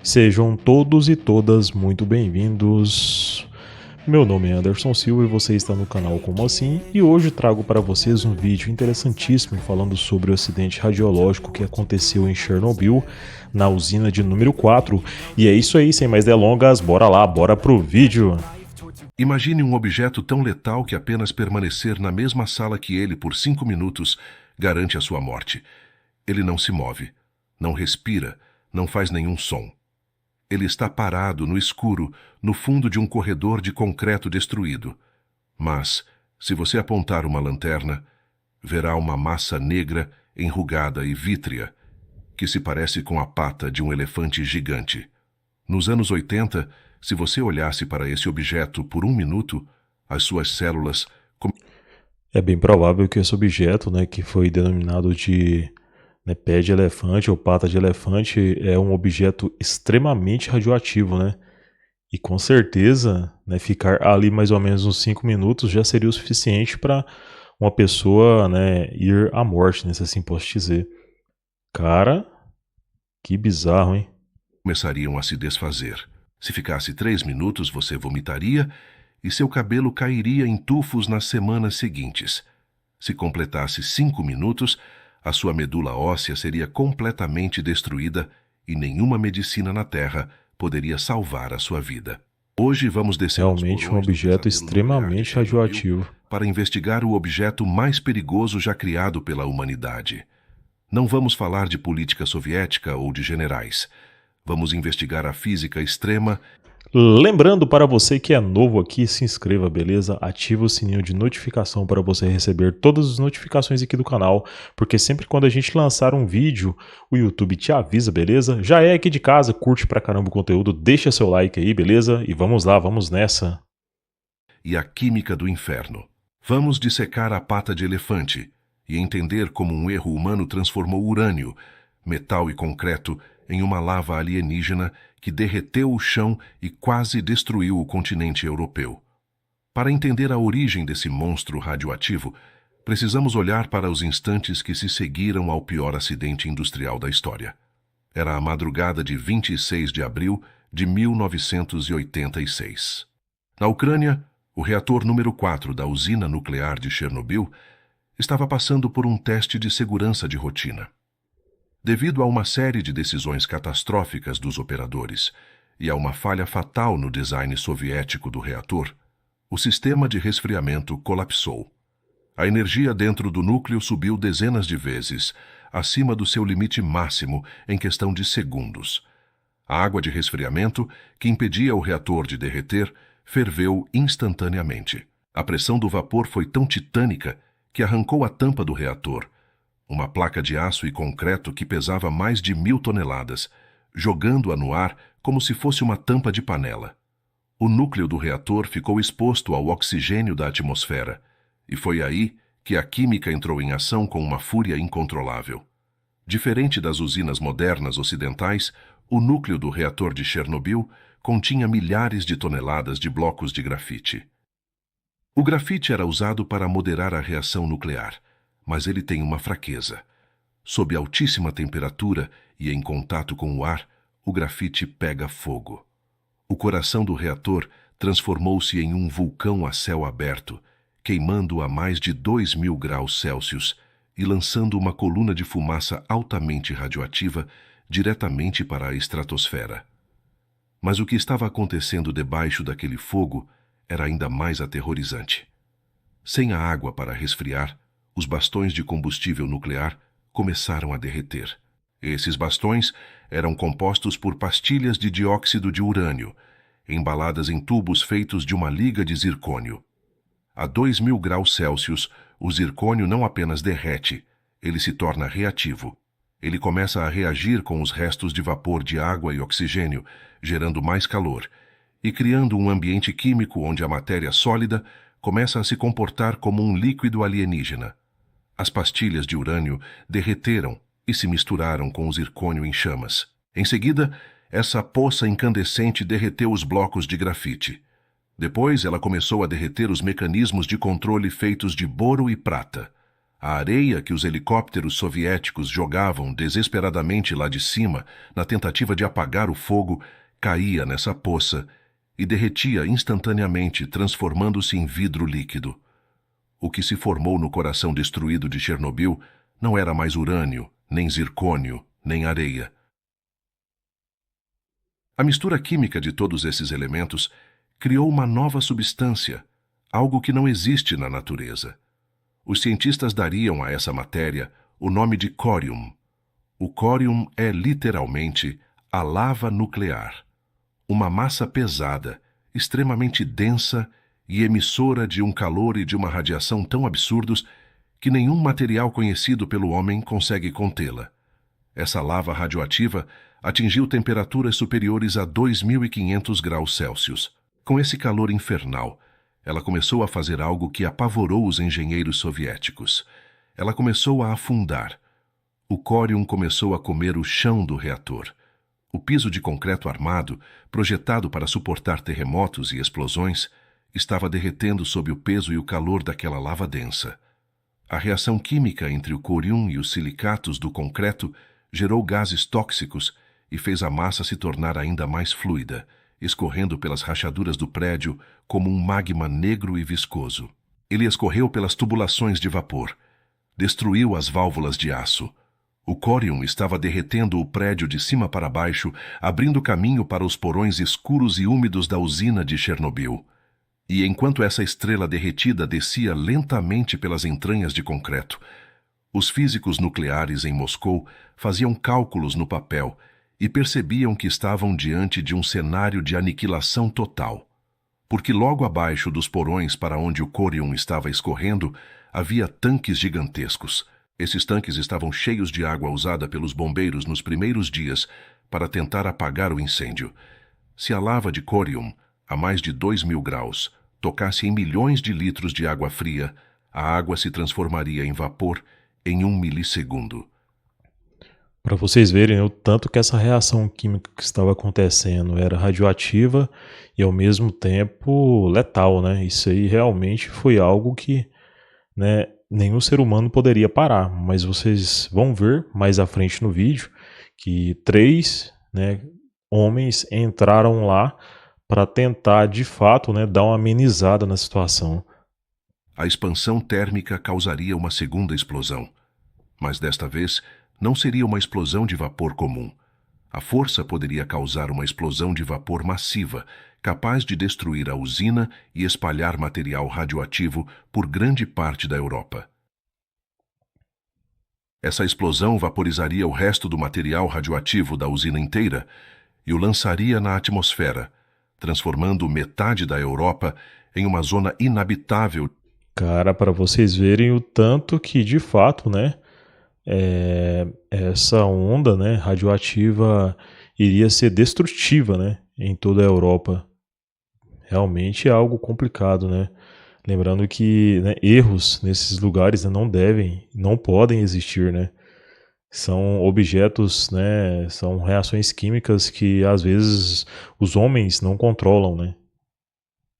Sejam todos e todas muito bem-vindos. Meu nome é Anderson Silva e você está no canal Como Assim? E hoje trago para vocês um vídeo interessantíssimo falando sobre o acidente radiológico que aconteceu em Chernobyl, na usina de número 4. E é isso aí, sem mais delongas, bora lá, bora pro vídeo. Imagine um objeto tão letal que apenas permanecer na mesma sala que ele por 5 minutos garante a sua morte. Ele não se move, não respira, não faz nenhum som. Ele está parado no escuro, no fundo de um corredor de concreto destruído. Mas, se você apontar uma lanterna, verá uma massa negra, enrugada e vítrea, que se parece com a pata de um elefante gigante. Nos anos 80, se você olhasse para esse objeto por 1 minuto, as suas células... É bem provável que esse objeto, que foi denominado de pé de elefante ou pata de elefante, é um objeto extremamente radioativo, né? E com certeza, ficar ali mais ou menos uns 5 minutos já seria o suficiente para uma pessoa, ir à morte, se assim posso dizer. Cara, que bizarro, hein? começariam a se desfazer. Se ficasse 3 minutos, você vomitaria e seu cabelo cairia em tufos nas semanas seguintes. Se completasse 5 minutos, a sua medula óssea seria completamente destruída e nenhuma medicina na Terra poderia salvar a sua vida. Hoje vamos descer aos Realmente um porões do objeto pesadelo nuclear de extremamente Chernobyl radioativo. para investigar o objeto mais perigoso já criado pela humanidade. Não vamos falar de política soviética ou de generais. Vamos investigar a física extrema. Lembrando para você que é novo aqui, se inscreva, beleza? Ativa o sininho de notificação para você receber todas as notificações aqui do canal, porque sempre quando a gente lançar um vídeo, o YouTube te avisa, beleza? Já é aqui de casa, curte pra caramba o conteúdo, deixa seu like aí, beleza? E vamos lá, vamos nessa. E a química do inferno. Vamos dissecar a pata de elefante e entender como um erro humano transformou urânio, metal e concreto, em uma lava alienígena que derreteu o chão e quase destruiu o continente europeu. Para entender a origem desse monstro radioativo, precisamos olhar para os instantes que se seguiram ao pior acidente industrial da história. Era a madrugada de 26 de abril de 1986. Na Ucrânia, o reator número 4 da usina nuclear de Chernobyl estava passando por um teste de segurança de rotina. Devido a uma série de decisões catastróficas dos operadores e a uma falha fatal no design soviético do reator, o sistema de resfriamento colapsou. A energia dentro do núcleo subiu dezenas de vezes, acima do seu limite máximo em questão de segundos. A água de resfriamento, que impedia o reator de derreter, ferveu instantaneamente. A pressão do vapor foi tão titânica que arrancou a tampa do reator, uma placa de aço e concreto que pesava mais de 1.000 toneladas, jogando-a no ar como se fosse uma tampa de panela. O núcleo do reator ficou exposto ao oxigênio da atmosfera, e foi aí que a química entrou em ação com uma fúria incontrolável. Diferente das usinas modernas ocidentais, o núcleo do reator de Chernobyl continha milhares de toneladas de blocos de grafite. O grafite era usado para moderar a reação nuclear, mas ele tem uma fraqueza. Sob altíssima temperatura e em contato com o ar, o grafite pega fogo. O coração do reator transformou-se em um vulcão a céu aberto, queimando a mais de 2.000 graus Celsius e lançando uma coluna de fumaça altamente radioativa diretamente para a estratosfera. Mas o que estava acontecendo debaixo daquele fogo era ainda mais aterrorizante. Sem a água para resfriar, os bastões de combustível nuclear começaram a derreter. Esses bastões eram compostos por pastilhas de dióxido de urânio, embaladas em tubos feitos de uma liga de zircônio. A 2.000 graus Celsius, o zircônio não apenas derrete, ele se torna reativo. Ele começa a reagir com os restos de vapor de água e oxigênio, gerando mais calor, e criando um ambiente químico onde a matéria sólida começa a se comportar como um líquido alienígena. As pastilhas de urânio derreteram e se misturaram com o zircônio em chamas. Em seguida, essa poça incandescente derreteu os blocos de grafite. Depois, ela começou a derreter os mecanismos de controle feitos de boro e prata. A areia que os helicópteros soviéticos jogavam desesperadamente lá de cima, na tentativa de apagar o fogo, caía nessa poça e derretia instantaneamente, transformando-se em vidro líquido. O que se formou no coração destruído de Chernobyl não era mais urânio, nem zircônio, nem areia. A mistura química de todos esses elementos criou uma nova substância, algo que não existe na natureza. Os cientistas dariam a essa matéria o nome de corium. O corium é literalmente a lava nuclear, uma massa pesada, extremamente densa e emissora de um calor e de uma radiação tão absurdos que nenhum material conhecido pelo homem consegue contê-la. Essa lava radioativa atingiu temperaturas superiores a 2.500 graus Celsius. Com esse calor infernal, ela começou a fazer algo que apavorou os engenheiros soviéticos. Ela começou a afundar. O corium começou a comer o chão do reator. O piso de concreto armado, projetado para suportar terremotos e explosões, estava derretendo sob o peso e o calor daquela lava densa. A reação química entre o corium e os silicatos do concreto gerou gases tóxicos e fez a massa se tornar ainda mais fluida, escorrendo pelas rachaduras do prédio como um magma negro e viscoso. Ele escorreu pelas tubulações de vapor, destruiu as válvulas de aço. O corium estava derretendo o prédio de cima para baixo, abrindo caminho para os porões escuros e úmidos da usina de Chernobyl. E enquanto essa estrela derretida descia lentamente pelas entranhas de concreto, os físicos nucleares em Moscou faziam cálculos no papel e percebiam que estavam diante de um cenário de aniquilação total. Porque logo abaixo dos porões para onde o corium estava escorrendo, havia tanques gigantescos. Esses tanques estavam cheios de água usada pelos bombeiros nos primeiros dias para tentar apagar o incêndio. Se a lava de corium, a mais de 2.000 graus, tocasse em milhões de litros de água fria, a água se transformaria em vapor em 1 milissegundo. Para vocês verem o tanto que essa reação química que estava acontecendo era radioativa e ao mesmo tempo letal, né? Isso aí realmente foi algo que, né, nenhum ser humano poderia parar. Mas vocês vão ver mais à frente no vídeo que 3, né, homens entraram lá para tentar, de fato, né, dar uma amenizada na situação. A expansão térmica causaria uma segunda explosão. Mas desta vez, não seria uma explosão de vapor comum. A força poderia causar uma explosão de vapor massiva, capaz de destruir a usina e espalhar material radioativo por grande parte da Europa. Essa explosão vaporizaria o resto do material radioativo da usina inteira e o lançaria na atmosfera, transformando metade da Europa em uma zona inabitável. Cara, para vocês verem o tanto que, de fato, né, essa onda, né, radioativa iria ser destrutiva, né, em toda a Europa. Realmente é algo complicado, né? Lembrando que, né, erros nesses lugares, né, não podem existir, né? São objetos, né, são reações químicas que às vezes os homens não controlam, né?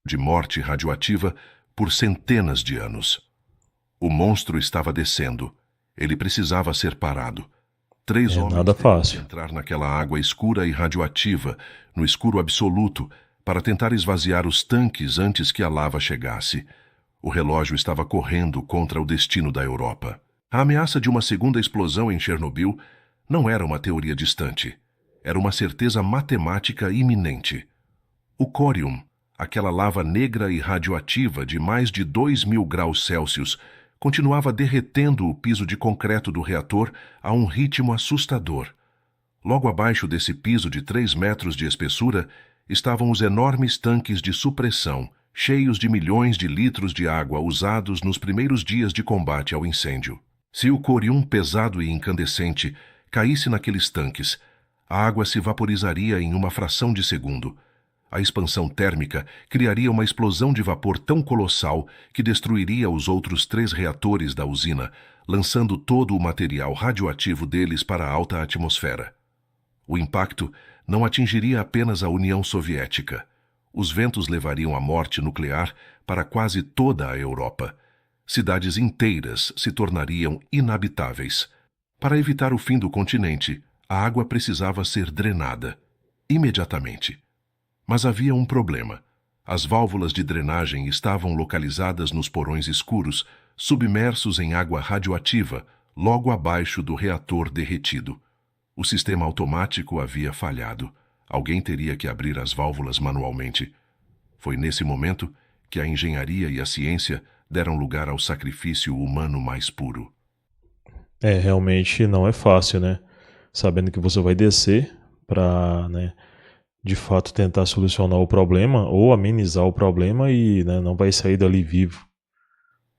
De morte radioativa por centenas de anos. O monstro estava descendo. Ele precisava ser parado. 3 homens nada teriam que fácil. entrar naquela água escura e radioativa, no escuro absoluto, para tentar esvaziar os tanques antes que a lava chegasse. O relógio estava correndo contra o destino da Europa. A ameaça de uma segunda explosão em Chernobyl não era uma teoria distante. Era uma certeza matemática iminente. O corium, aquela lava negra e radioativa de mais de 2.000 graus Celsius, continuava derretendo o piso de concreto do reator a um ritmo assustador. Logo abaixo desse piso de 3 metros de espessura estavam os enormes tanques de supressão, cheios de milhões de litros de água usados nos primeiros dias de combate ao incêndio. Se o corium pesado e incandescente caísse naqueles tanques, a água se vaporizaria em uma fração de segundo. A expansão térmica criaria uma explosão de vapor tão colossal que destruiria os outros 3 reatores da usina, lançando todo o material radioativo deles para a alta atmosfera. O impacto não atingiria apenas a União Soviética. Os ventos levariam a morte nuclear para quase toda a Europa. Cidades inteiras se tornariam inabitáveis. Para evitar o fim do continente, a água precisava ser drenada, imediatamente. Mas havia um problema. As válvulas de drenagem estavam localizadas nos porões escuros, submersos em água radioativa, logo abaixo do reator derretido. O sistema automático havia falhado. Alguém teria que abrir as válvulas manualmente. Foi nesse momento que a engenharia e a ciência deram lugar ao sacrifício humano mais puro. Realmente não é fácil, né? Sabendo que você vai descer para, né, de fato tentar solucionar o problema ou amenizar o problema e, né, não vai sair dali vivo.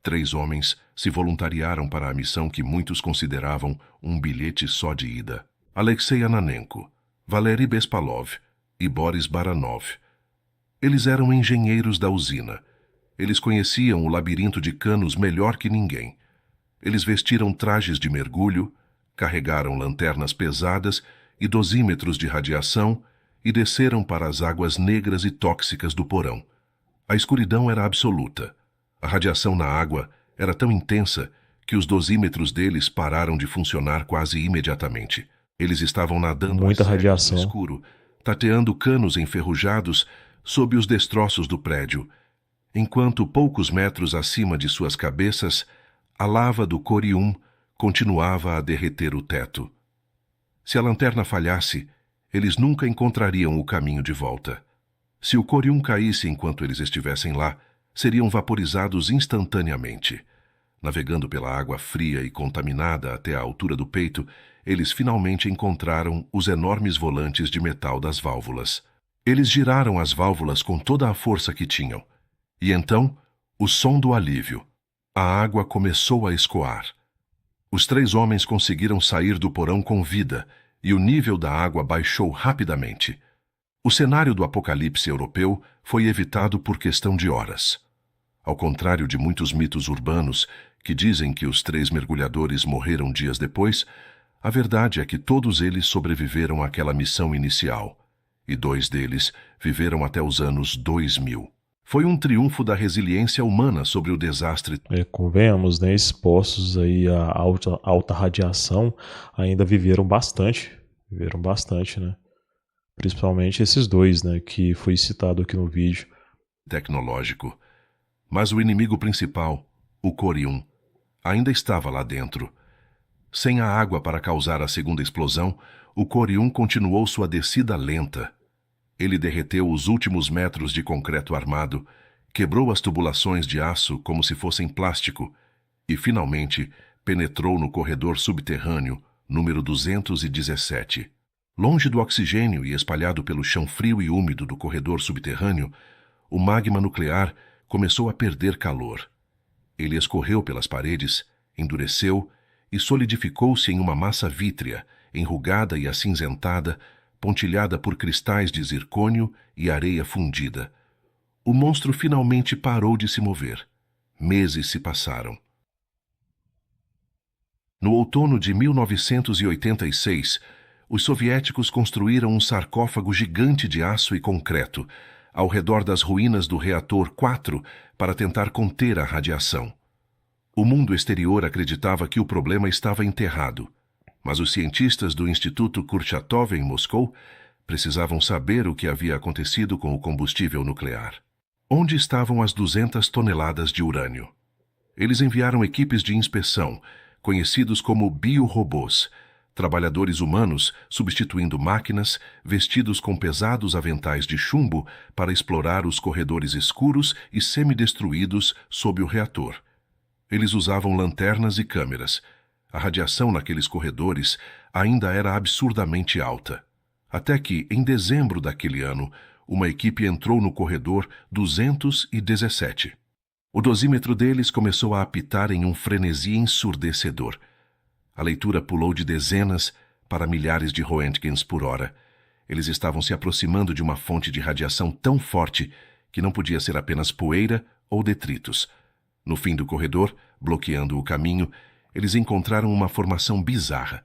3 homens se voluntariaram para a missão que muitos consideravam um bilhete só de ida. Alexei Ananenko, Valery Bespalov e Boris Baranov. Eles eram engenheiros da usina. Eles conheciam o labirinto de canos melhor que ninguém. Eles vestiram trajes de mergulho, carregaram lanternas pesadas e dosímetros de radiação e desceram para as águas negras e tóxicas do porão. A escuridão era absoluta. A radiação na água era tão intensa que os dosímetros deles pararam de funcionar quase imediatamente. Eles estavam nadando Muita às cegas radiação. no escuro, tateando canos enferrujados sob os destroços do prédio, enquanto poucos metros acima de suas cabeças, a lava do corium continuava a derreter o teto. Se a lanterna falhasse, eles nunca encontrariam o caminho de volta. Se o corium caísse enquanto eles estivessem lá, seriam vaporizados instantaneamente. Navegando pela água fria e contaminada até a altura do peito, eles finalmente encontraram os enormes volantes de metal das válvulas. Eles giraram as válvulas com toda a força que tinham. E então, o som do alívio. A água começou a escoar. Os 3 homens conseguiram sair do porão com vida, e o nível da água baixou rapidamente. O cenário do apocalipse europeu foi evitado por questão de horas. Ao contrário de muitos mitos urbanos que dizem que os 3 mergulhadores morreram dias depois, a verdade é que todos eles sobreviveram àquela missão inicial, e 2 deles viveram até os anos 2000. Foi um triunfo da resiliência humana sobre o desastre. Convenhamos, né, expostos aí a alta radiação, ainda viveram bastante, né? Principalmente esses 2, né, que foi citado aqui no vídeo. Tecnológico. Mas o inimigo principal, o corium, ainda estava lá dentro. Sem a água para causar a segunda explosão, o corium continuou sua descida lenta. Ele derreteu os últimos metros de concreto armado, quebrou as tubulações de aço como se fossem plástico e, finalmente, penetrou no corredor subterrâneo, número 217. Longe do oxigênio e espalhado pelo chão frio e úmido do corredor subterrâneo, o magma nuclear começou a perder calor. Ele escorreu pelas paredes, endureceu e solidificou-se em uma massa vítrea, enrugada e acinzentada, pontilhada por cristais de zircônio e areia fundida. O monstro finalmente parou de se mover. Meses se passaram. No outono de 1986, os soviéticos construíram um sarcófago gigante de aço e concreto, ao redor das ruínas do reator 4 para tentar conter a radiação. O mundo exterior acreditava que o problema estava enterrado, mas os cientistas do Instituto Kurchatov em Moscou precisavam saber o que havia acontecido com o combustível nuclear. Onde estavam as 200 toneladas de urânio? Eles enviaram equipes de inspeção, conhecidos como biorobôs, trabalhadores humanos substituindo máquinas, vestidos com pesados aventais de chumbo para explorar os corredores escuros e semidestruídos sob o reator. Eles usavam lanternas e câmeras. A radiação naqueles corredores ainda era absurdamente alta. Até que, em dezembro daquele ano, uma equipe entrou no corredor 217. O dosímetro deles começou a apitar em um frenesi ensurdecedor. A leitura pulou de dezenas para milhares de röntgens por hora. Eles estavam se aproximando de uma fonte de radiação tão forte que não podia ser apenas poeira ou detritos. No fim do corredor, bloqueando o caminho, eles encontraram uma formação bizarra.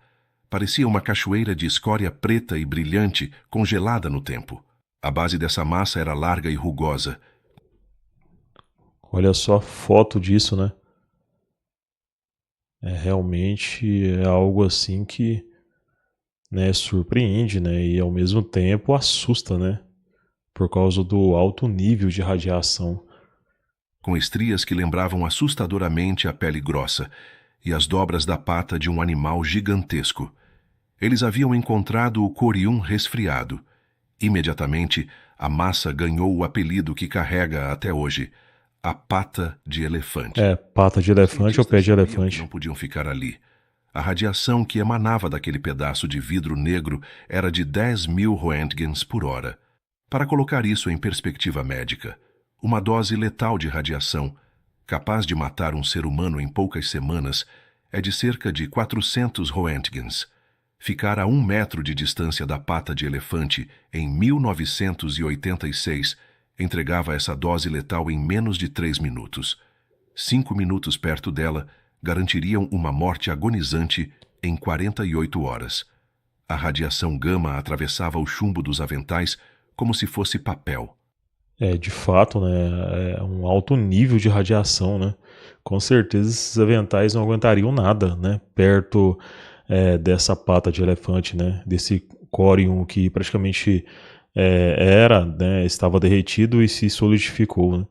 Parecia uma cachoeira de escória preta e brilhante, congelada no tempo. A base dessa massa era larga e rugosa. Olha só a foto disso, né? Realmente é algo assim que, né, surpreende, né, e ao mesmo tempo assusta, né, por causa do alto nível de radiação. Com estrias que lembravam assustadoramente a pele grossa e as dobras da pata de um animal gigantesco. Eles haviam encontrado o corium resfriado. Imediatamente, a massa ganhou o apelido que carrega até hoje, a pata de elefante. Pata de Os elefante ou pé cientistas de sabiam que elefante. não podiam ficar ali. A radiação que emanava daquele pedaço de vidro negro era de 10.000 roentgens por hora. Para colocar isso em perspectiva médica, uma dose letal de radiação, capaz de matar um ser humano em poucas semanas, é de cerca de 400 roentgens. Ficar a 1 metro de distância da pata de elefante em 1986 entregava essa dose letal em menos de 3 minutos. 5 minutos perto dela garantiriam uma morte agonizante em 48 horas. A radiação gama atravessava o chumbo dos aventais como se fosse papel. De fato, né, é um alto nível de radiação, né? Com certeza esses aventais não aguentariam nada, né, perto dessa pata de elefante, né, desse corium que praticamente né, estava derretido e se solidificou, né?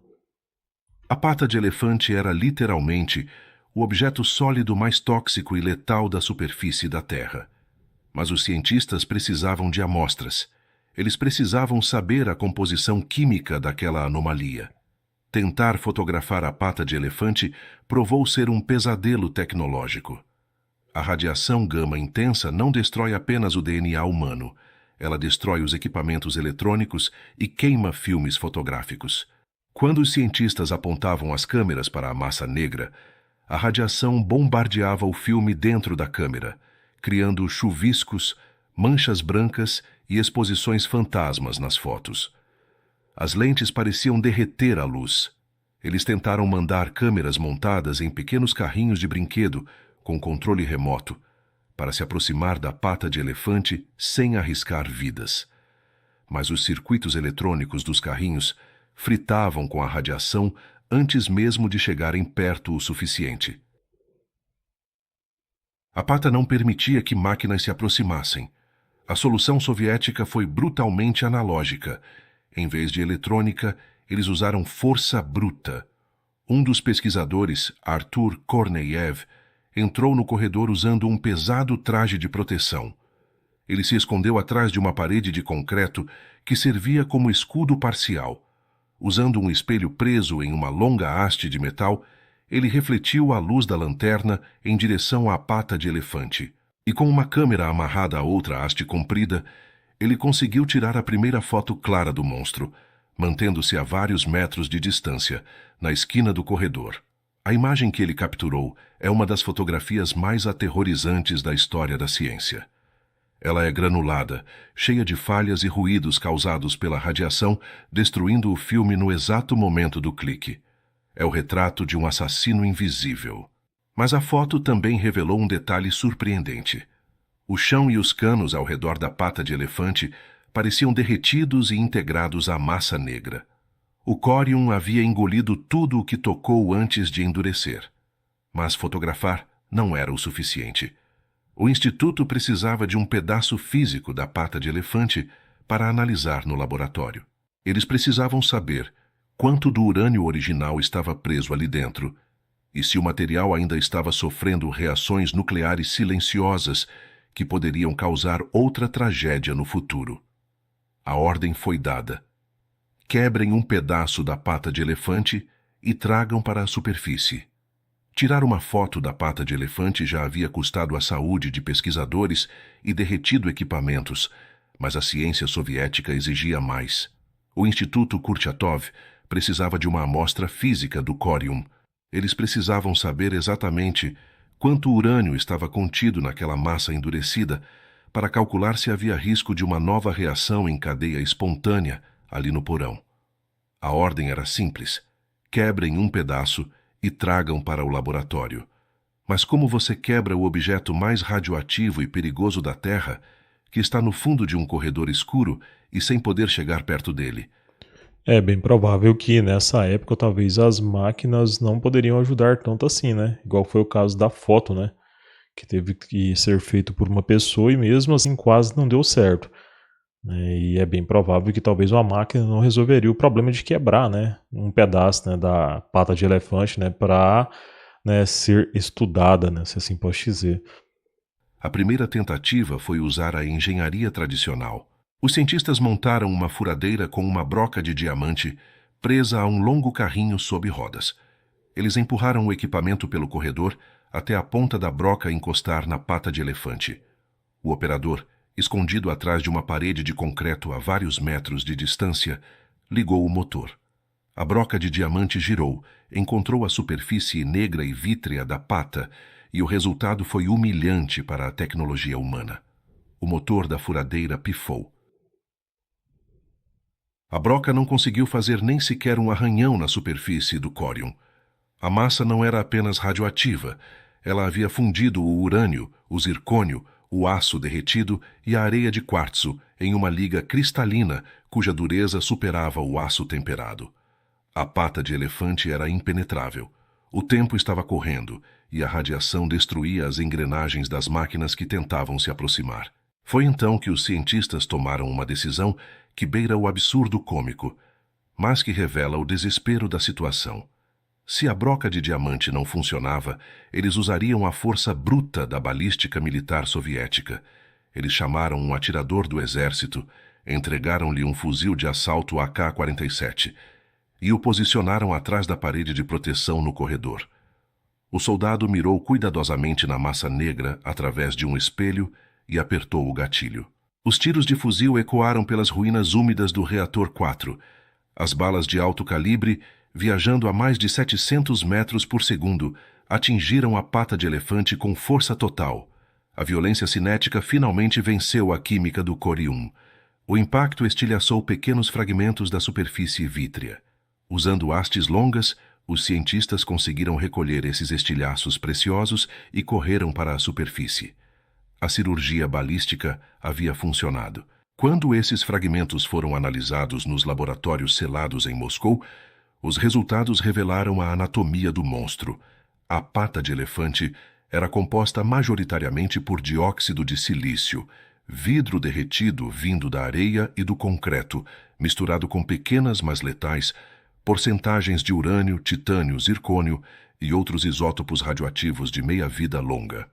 A pata de elefante era literalmente o objeto sólido mais tóxico e letal da superfície da Terra. Mas os cientistas precisavam de amostras. Eles precisavam saber a composição química daquela anomalia. Tentar fotografar a pata de elefante provou ser um pesadelo tecnológico. A radiação gama intensa não destrói apenas o DNA humano. Ela destrói os equipamentos eletrônicos e queima filmes fotográficos. Quando os cientistas apontavam as câmeras para a massa negra, a radiação bombardeava o filme dentro da câmera, criando chuviscos, manchas brancas e exposições fantasmas nas fotos. As lentes pareciam derreter a luz. Eles tentaram mandar câmeras montadas em pequenos carrinhos de brinquedo com controle remoto para se aproximar da pata de elefante sem arriscar vidas. Mas os circuitos eletrônicos dos carrinhos fritavam com a radiação antes mesmo de chegarem perto o suficiente. A pata não permitia que máquinas se aproximassem. A solução soviética foi brutalmente analógica. Em vez de eletrônica, eles usaram força bruta. Um dos pesquisadores, Artur Korneyev, entrou no corredor usando um pesado traje de proteção. Ele se escondeu atrás de uma parede de concreto que servia como escudo parcial. Usando um espelho preso em uma longa haste de metal, ele refletiu a luz da lanterna em direção à pata de elefante. E com uma câmera amarrada a outra haste comprida, ele conseguiu tirar a primeira foto clara do monstro, mantendo-se a vários metros de distância, na esquina do corredor. A imagem que ele capturou é uma das fotografias mais aterrorizantes da história da ciência. Ela é granulada, cheia de falhas e ruídos causados pela radiação, destruindo o filme no exato momento do clique. É o retrato de um assassino invisível. Mas a foto também revelou um detalhe surpreendente. O chão e os canos ao redor da pata de elefante pareciam derretidos e integrados à massa negra. O corium havia engolido tudo o que tocou antes de endurecer. Mas fotografar não era o suficiente. O Instituto precisava de um pedaço físico da pata de elefante para analisar no laboratório. Eles precisavam saber quanto do urânio original estava preso ali dentro e se o material ainda estava sofrendo reações nucleares silenciosas que poderiam causar outra tragédia no futuro. A ordem foi dada. Quebrem um pedaço da pata de elefante e tragam para a superfície. Tirar uma foto da pata de elefante já havia custado a saúde de pesquisadores e derretido equipamentos, mas a ciência soviética exigia mais. O Instituto Kurchatov precisava de uma amostra física do corium. Eles precisavam saber exatamente quanto urânio estava contido naquela massa endurecida para calcular se havia risco de uma nova reação em cadeia espontânea ali no porão. A ordem era simples: quebrem um pedaço e tragam para o laboratório. Mas como você quebra o objeto mais radioativo e perigoso da Terra, que está no fundo de um corredor escuro e sem poder chegar perto dele? É bem provável que nessa época talvez as máquinas não poderiam ajudar tanto assim, né? Igual foi o caso da foto, né? Que teve que ser feito por uma pessoa e mesmo assim quase não deu certo, né? E é bem provável que talvez uma máquina não resolveria o problema de quebrar, né? Um pedaço, né, da pata de elefante, né? Para, né, ser estudada, né? Se assim posso dizer. A primeira tentativa foi usar a engenharia tradicional. Os cientistas montaram uma furadeira com uma broca de diamante presa a um longo carrinho sob rodas. Eles empurraram o equipamento pelo corredor até a ponta da broca encostar na pata de elefante. O operador, escondido atrás de uma parede de concreto a vários metros de distância, ligou o motor. A broca de diamante girou, encontrou a superfície negra e vítrea da pata e o resultado foi humilhante para a tecnologia humana. O motor da furadeira pifou. A broca não conseguiu fazer nem sequer um arranhão na superfície do córium. A massa não era apenas radioativa, ela havia fundido o urânio, o zircônio, o aço derretido e a areia de quartzo em uma liga cristalina cuja dureza superava o aço temperado. A pata de elefante era impenetrável. O tempo estava correndo e a radiação destruía as engrenagens das máquinas que tentavam se aproximar. Foi então que os cientistas tomaram uma decisão que beira o absurdo cômico, mas que revela o desespero da situação. Se a broca de diamante não funcionava, eles usariam a força bruta da balística militar soviética. Eles chamaram um atirador do exército, entregaram-lhe um fuzil de assalto AK-47 e o posicionaram atrás da parede de proteção no corredor. O soldado mirou cuidadosamente na massa negra através de um espelho e apertou o gatilho. Os tiros de fuzil ecoaram pelas ruínas úmidas do reator 4. As balas de alto calibre, viajando a mais de 700 metros por segundo, atingiram a pata de elefante com força total. A violência cinética finalmente venceu a química do corium. O impacto estilhaçou pequenos fragmentos da superfície vítrea. Usando hastes longas, os cientistas conseguiram recolher esses estilhaços preciosos e correram para a superfície. A cirurgia balística havia funcionado. Quando esses fragmentos foram analisados nos laboratórios selados em Moscou, os resultados revelaram a anatomia do monstro. A pata de elefante era composta majoritariamente por dióxido de silício, vidro derretido vindo da areia e do concreto, misturado com pequenas, mas letais, porcentagens de urânio, titânio, zircônio e outros isótopos radioativos de meia-vida longa.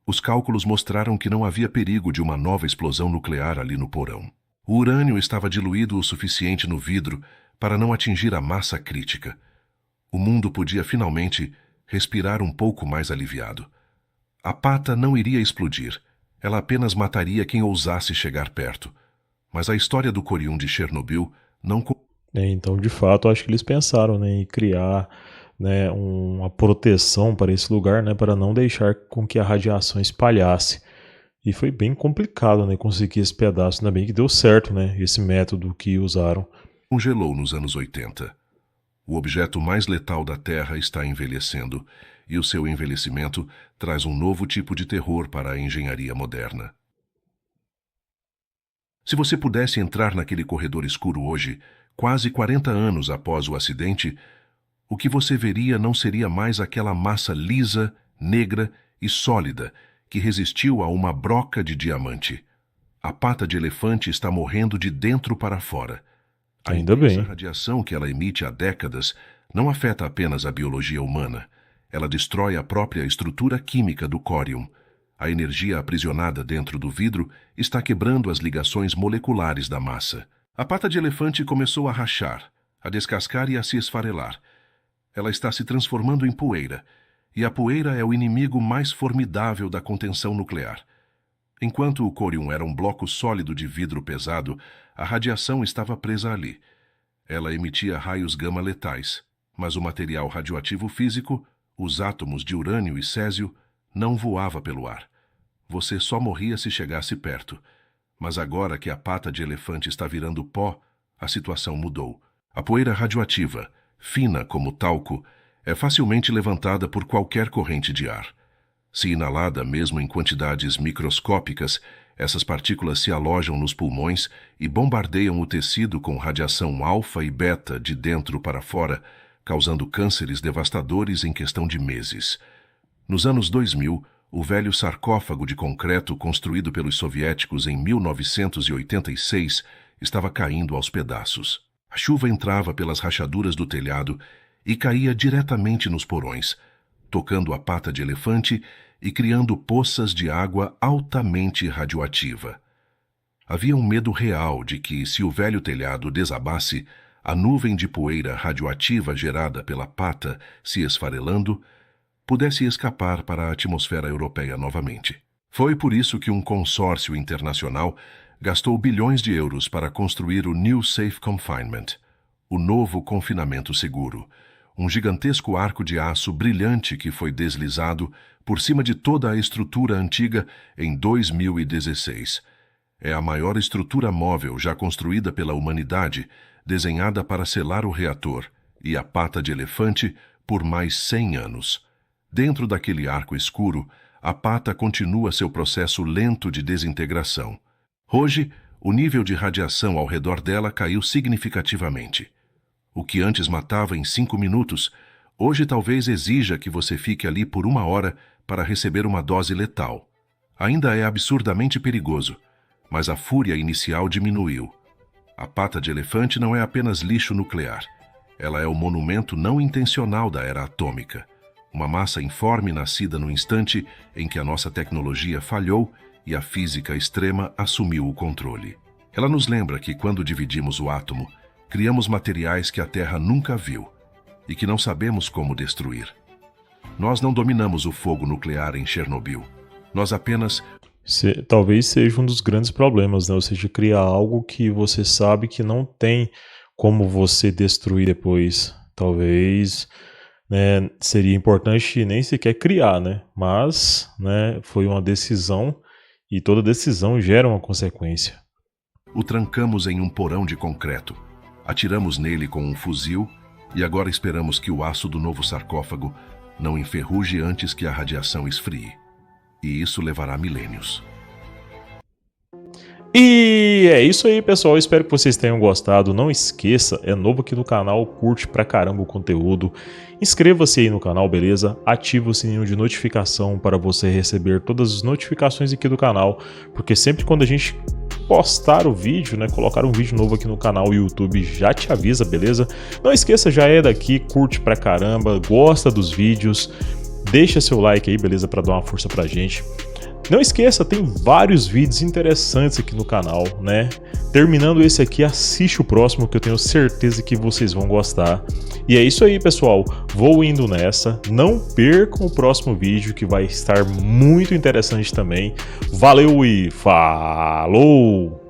Os cálculos mostraram que não havia perigo de uma nova explosão nuclear ali no porão. O urânio estava diluído o suficiente no vidro para não atingir a massa crítica. O mundo podia finalmente respirar um pouco mais aliviado. A pata não iria explodir, ela apenas mataria quem ousasse chegar perto. Mas a história do corium de Chernobyl não... Então, de fato, acho que eles pensaram, né, em criar, né, uma proteção para esse lugar, né, para não deixar com que a radiação espalhasse. E foi bem complicado, né, conseguir esse pedaço. Ainda bem que deu certo, né, esse método que usaram. Congelou nos anos 80. O objeto mais letal da Terra está envelhecendo, e o seu envelhecimento traz um novo tipo de terror para a engenharia moderna. Se você pudesse entrar naquele corredor escuro hoje, quase 40 anos após o acidente, o que você veria não seria mais aquela massa lisa, negra e sólida que resistiu a uma broca de diamante. A pata de elefante está morrendo de dentro para fora. A Ainda intensa bem. radiação que ela emite há décadas não afeta apenas a biologia humana. Ela destrói a própria estrutura química do córium. A energia aprisionada dentro do vidro está quebrando as ligações moleculares da massa. A pata de elefante começou a rachar, a descascar e a se esfarelar. Ela está se transformando em poeira, e a poeira é o inimigo mais formidável da contenção nuclear. Enquanto o corium era um bloco sólido de vidro pesado, a radiação estava presa ali. Ela emitia raios gama letais, mas o material radioativo físico, os átomos de urânio e césio, não voava pelo ar. Você só morria se chegasse perto. Mas agora que a pata de elefante está virando pó, a situação mudou. A poeira radioativa, fina como talco, é facilmente levantada por qualquer corrente de ar. Se inalada mesmo em quantidades microscópicas, Essas partículas se alojam nos pulmões e bombardeiam o tecido com radiação alfa e beta de dentro para fora, causando cânceres devastadores em questão de meses. Nos anos 2000, o velho sarcófago de concreto construído pelos soviéticos em 1986 estava caindo aos pedaços. A chuva entrava pelas rachaduras do telhado e caía diretamente nos porões, tocando a pata de elefante e criando poças de água altamente radioativa. Havia um medo real de que, se o velho telhado desabasse, a nuvem de poeira radioativa gerada pela pata se esfarelando pudesse escapar para a atmosfera europeia novamente. Foi por isso que um consórcio internacional gastou bilhões de euros para construir o New Safe Confinement, o novo confinamento seguro, um gigantesco arco de aço brilhante que foi deslizado por cima de toda a estrutura antiga em 2016. É a maior estrutura móvel já construída pela humanidade, desenhada para selar o reator e a pata de elefante por mais 100 anos. Dentro daquele arco escuro, a pata continua seu processo lento de desintegração. Hoje, o nível de radiação ao redor dela caiu significativamente. O que antes matava em 5 minutos, hoje talvez exija que você fique ali por 1 hora para receber uma dose letal. Ainda é absurdamente perigoso, mas a fúria inicial diminuiu. A pata de elefante não é apenas lixo nuclear. Ela é o monumento não intencional da era atômica. Uma massa informe nascida no instante em que a nossa tecnologia falhou e a física extrema assumiu o controle. Ela nos lembra que, quando dividimos o átomo, criamos materiais que a Terra nunca viu e que não sabemos como destruir. Nós não dominamos o fogo nuclear em Chernobyl. Nós apenas... Talvez seja um dos grandes problemas, né? Ou seja, criar algo que você sabe que não tem como você destruir depois. Talvez, né, seria importante nem sequer criar, né? Mas, né, foi uma decisão e toda decisão gera uma consequência. O trancamos em um porão de concreto, atiramos nele com um fuzil e agora esperamos que o aço do novo sarcófago não enferruje antes que a radiação esfrie. E isso levará milênios. E é isso aí, pessoal. Espero que vocês tenham gostado. Não esqueça, é novo aqui no canal, curte pra caramba o conteúdo. Inscreva-se aí no canal, beleza? Ative o sininho de notificação para você receber todas as notificações aqui do canal, porque sempre quando a gente postar o vídeo, né, colocar um vídeo novo aqui no canal, o YouTube já te avisa, beleza? Não esqueça, já é daqui, curte pra caramba, gosta dos vídeos, deixa seu like aí, beleza? Pra dar uma força pra gente. Não esqueça, tem vários vídeos interessantes aqui no canal, né? Terminando esse aqui, assiste o próximo que eu tenho certeza que vocês vão gostar. E é isso aí, pessoal. Vou indo nessa. Não percam o próximo vídeo que vai estar muito interessante também. Valeu e falou!